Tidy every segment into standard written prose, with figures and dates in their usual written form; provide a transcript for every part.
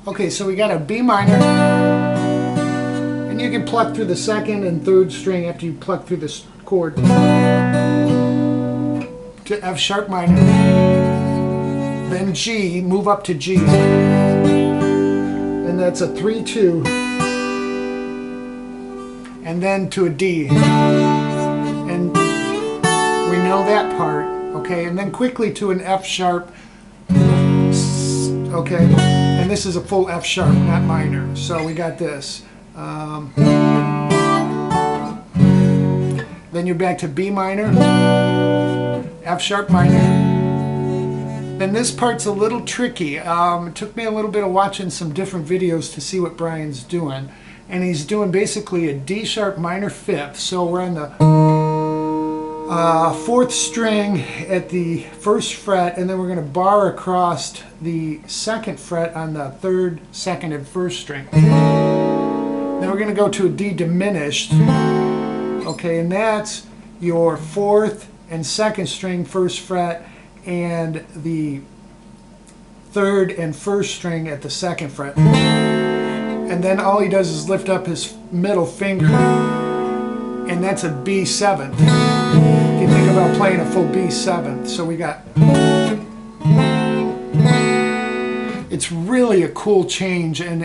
Okay, so we got a B minor, and you can pluck through the second and third string after you pluck through this chord to F sharp minor, then G, move up to G, and that's a 3-2, and then to a D, and we know that part, okay, and then quickly to an F sharp, okay, and this is a full F sharp, not minor, so we got this. Then you're back to B minor, F sharp minor. Then this part's a little tricky. It took me a little bit of watching some different videos to see what Brian's doing. And he's doing basically a D sharp minor fifth. So we're on the fourth string at the first fret, and then we're going to bar across the second fret on the third, second, and first string. Then we're going to go to a D diminished. Okay, and that's your fourth and second string first fret and the third and first string at the second fret. And then all he does is lift up his middle finger, and that's a B seventh. If you think about playing a full B seventh, so we got. It's really a cool change, and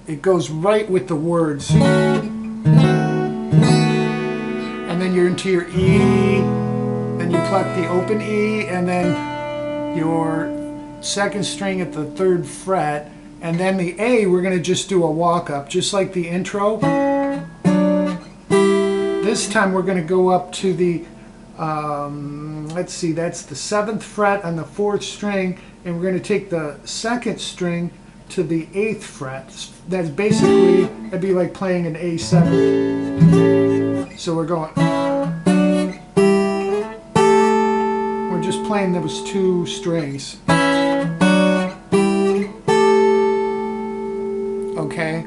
it goes right with the words. And then you're into your E, then you pluck the open E, and then your second string at the third fret, and then the A, we're going to just do a walk up, just like the intro. This time we're going to go up to the, let's see, that's the 7th fret on the 4th string, and we're going to take the 2nd string to the 8th fret. That's basically, it'd be like playing an A7. So we're going, we're just playing those two strings. Okay,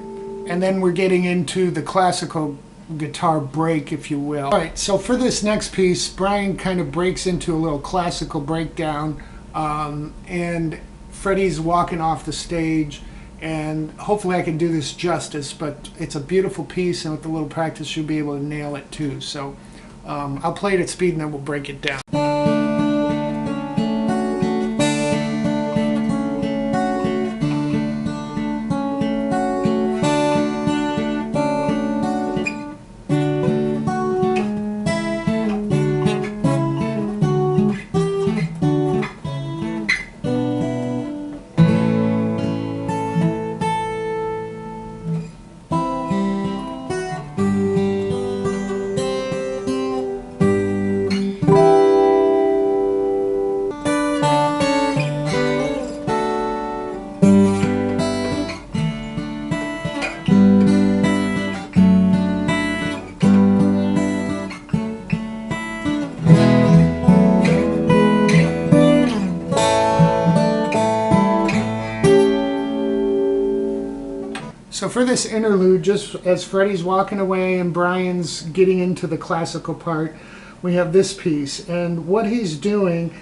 and then we're getting into the classical guitar break, if you will. Alright, so for this next piece, Brian kind of breaks into a little classical breakdown, and Freddie's walking off the stage, and hopefully I can do this justice, but it's a beautiful piece, and with a little practice you'll be able to nail it too. So I'll play it at speed and then we'll break it down. So for this interlude, just as Freddie's walking away and Brian's getting into the classical part, we have this piece. And what he's doing,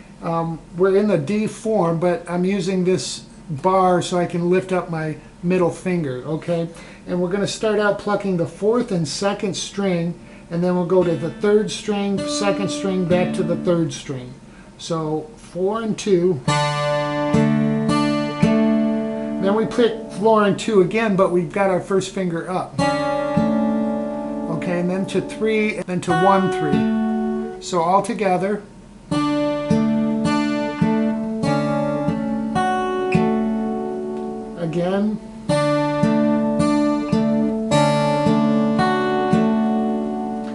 we're in the D form, but I'm using this bar so I can lift up my middle finger, okay? And we're going to start out plucking the 4th and 2nd string, and then we'll go to the 3rd string, 2nd string, back to the 3rd string. So 4 and 2. Then we pick 4 and 2 again, but we've got our first finger up. Okay, and then to 3, and then to 1, 3. So all together. Again.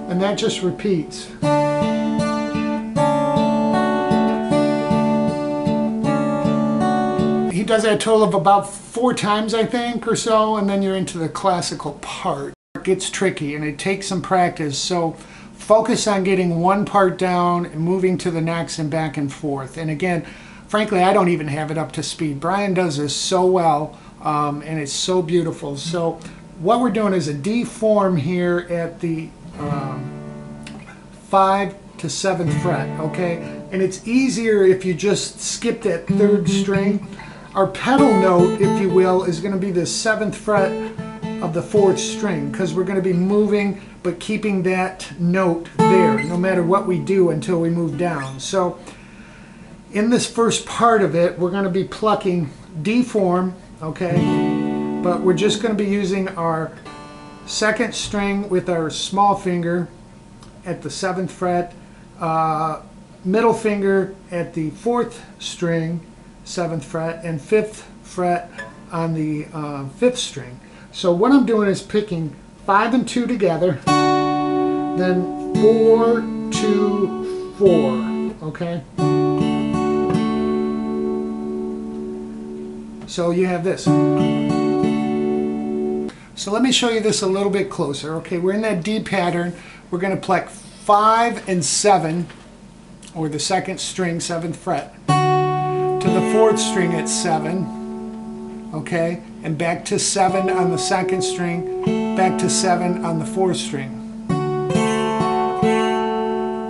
And that just repeats. He does that a total of about 4 times, I think, or so, and then you're into the classical part. It gets tricky and it takes some practice, so focus on getting one part down and moving to the next and back and forth. And again, frankly, I don't even have it up to speed. Brian does this so well, and it's so beautiful. So what we're doing is a D form here at the 5 to 7th fret, okay? And it's easier if you just skip that 3rd string. our pedal note, if you will, is going to be the 7th fret of the 4th string, because we're going to be moving but keeping that note there no matter what we do until we move down. So in this first part of it, we're going to be plucking D form, okay, but we're just going to be using our 2nd string with our small finger at the 7th fret, middle finger at the 4th string, 7th fret, and 5th fret on the 5th string. So what I'm doing is picking 5 and 2 together, then 4, 2, 4, okay? So you have this. So let me show you this a little bit closer. Okay, we're in that D pattern. We're going to pluck 5 and 7, or the 2nd string, 7th fret, to the 4th string at 7, okay, and back to 7 on the 2nd string, back to 7 on the 4th string.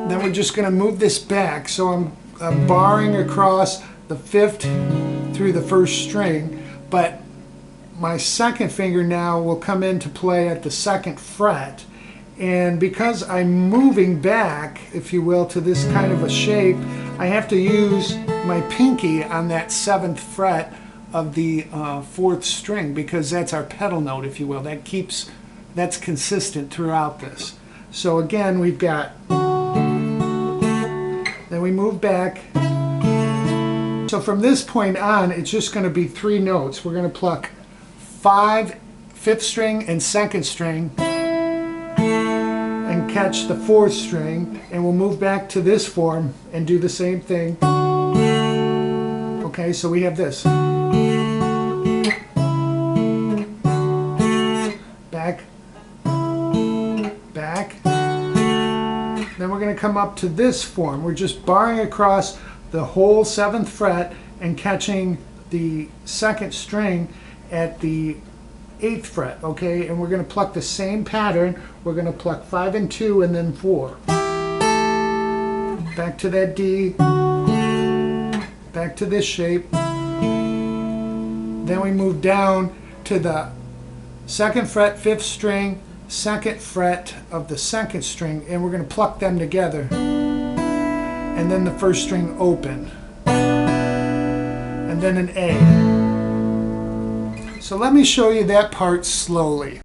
Then we're just going to move this back, so I'm barring across the 5th through the 1st string, but my 2nd finger now will come into play at the 2nd fret, and because I'm moving back, if you will, to this kind of a shape, I have to use my pinky on that 7th fret of the 4th string, because that's our pedal note, if you will. That's consistent throughout this. So again, we've got, then we move back. So from this point on, it's just going to be 3 notes. We're going to pluck 5, 5th string and 2nd string, and catch the 4th string, and we'll move back to this form and do the same thing. Okay, so we have this. Back, back. Then we're going to come up to this form. We're just barring across the whole 7th fret and catching the 2nd string at the 8th fret, okay, and we're going to pluck the same pattern. We're going to pluck 5 and 2 and then 4. Back to that D, back to this shape. Then we move down to the 2nd fret, 5th string, 2nd fret of the 2nd string, and we're going to pluck them together. And then the 1st string open. And then an A. So let me show you that part slowly.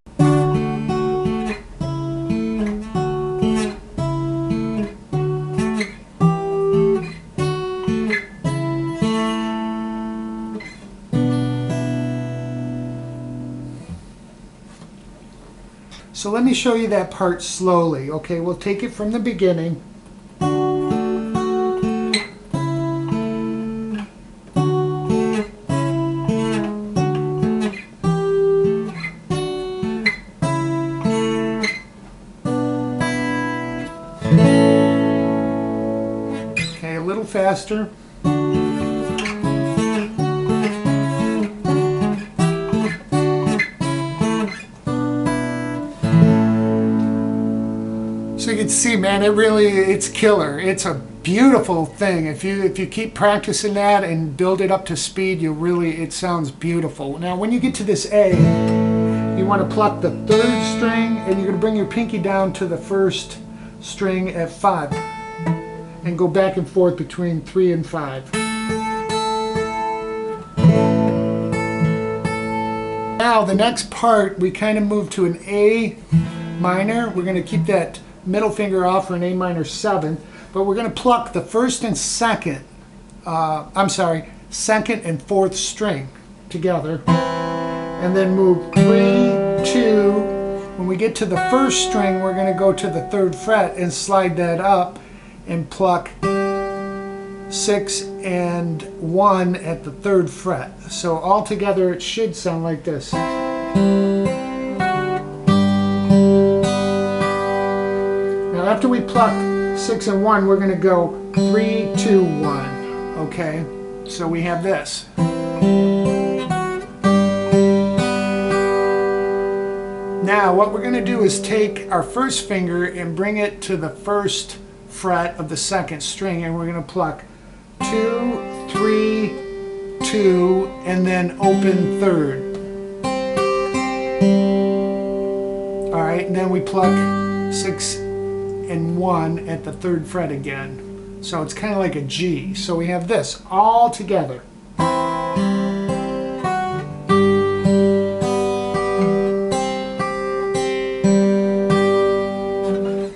So let me show you that part slowly. Okay, we'll take it from the beginning. Okay, a little faster. So you can see, man, it's killer. It's a beautiful thing. If you keep practicing that and build it up to speed, it sounds beautiful. Now when you get to this A, you want to pluck the 3rd string, and you're going to bring your pinky down to the 1st string at 5 and go back and forth between 3 and 5. Now the next part, we kind of move to an A minor. We're going to keep that middle finger off for an A minor 7, but we're going to pluck the 1st and 2nd, 2nd and 4th string together, and then move 3, 2. When we get to the 1st string, we're going to go to the 3rd fret and slide that up and pluck 6 and 1 at the 3rd fret. So all together it should sound like this. Now after we pluck 6 and 1, we're going to go 3, 2, 1. Okay, so we have this. Now what we're going to do is take our 1st finger and bring it to the 1st fret of the 2nd string, and we're going to pluck 2, 3, 2, and then open 3rd. Alright, and then we pluck 6 and 1 at the 3rd fret again. So it's kind of like a G. So we have this all together.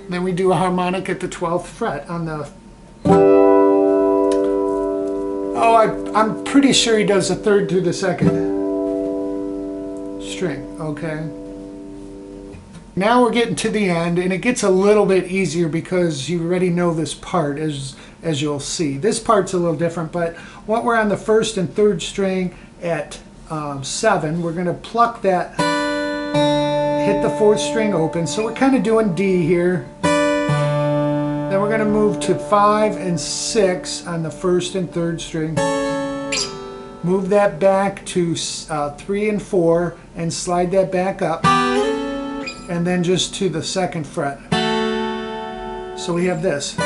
Then we do a harmonic at the 12th fret on the... Oh, I'm pretty sure he does the 3rd through the 2nd string, okay? Now we're getting to the end, and it gets a little bit easier because you already know this part, as you'll see. This part's a little different, but what we're on the 1st and 3rd string at 7, we're going to pluck that, hit the 4th string open, so we're kind of doing D here. Then we're going to move to 5 and 6 on the 1st and 3rd string. Move that back to 3 and 4 and slide that back up. And then just to the 2nd fret. So we have this.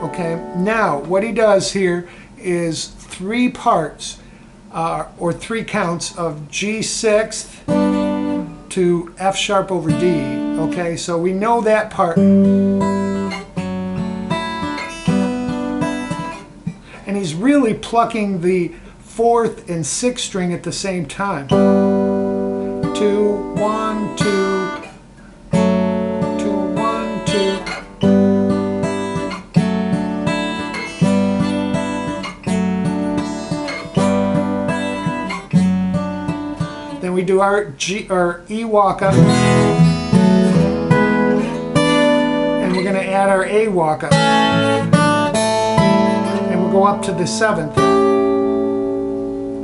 Okay, now what he does here is 3 parts or 3 counts of G 6th to F sharp over D. Okay, so we know that part. And he's really plucking the 4th and 6th string at the same time. 2, 1, 2, 2, 1, 2. Then we do our G or E walk up, and we're going to add our A walk up, and we'll go up to the 7th.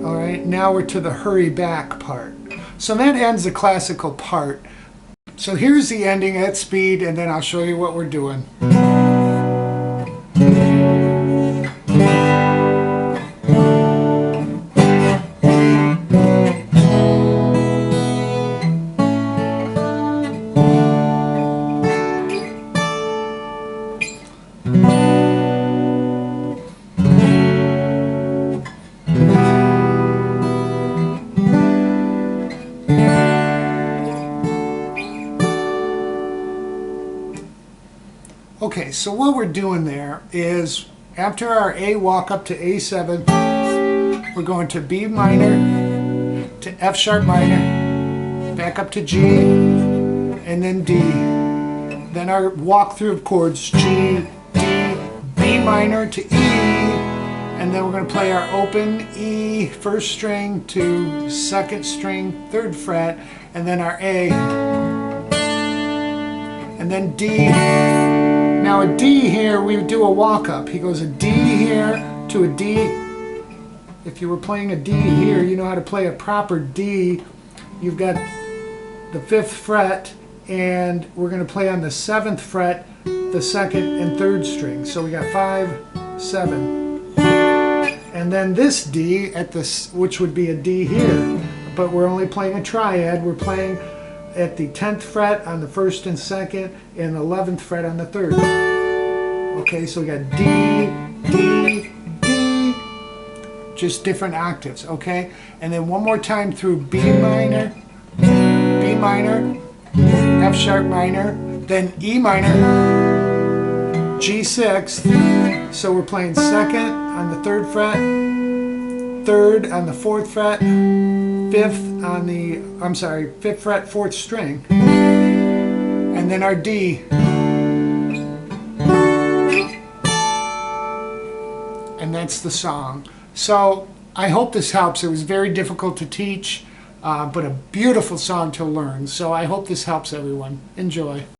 Alright, now we're to the hurry back part. So that ends the classical part. So here's the ending at speed, and then I'll show you what we're doing. Okay, so what we're doing there is after our A walk up to A7, we're going to B minor to F sharp minor, back up to G, and then D. Then our walk through of chords G, D, B minor to E, and then we're going to play our open E 1st string to 2nd string 3rd fret, and then our A, and then D. Now a D here, we do a walk up. He goes a D here to a D. If you were playing a D here, you know how to play a proper D. You've got the 5th fret, and we're going to play on the 7th fret, the 2nd and 3rd string. So we got 5, 7. And then this D, at this, which would be a D here, but we're only playing a triad. We're playing at the 10th fret on the 1st and 2nd, and 11th fret on the 3rd. Okay, so we got D, D, D, just different octaves, okay? And then one more time through B minor, F sharp minor, then E minor, G 6th, so we're playing 2nd on the 3rd fret, 3rd on the 4th fret, 5th on the, 5th fret, 4th string, and then our D. And that's the song. So I hope this helps. It was very difficult to teach, but a beautiful song to learn. So I hope this helps everyone. Enjoy.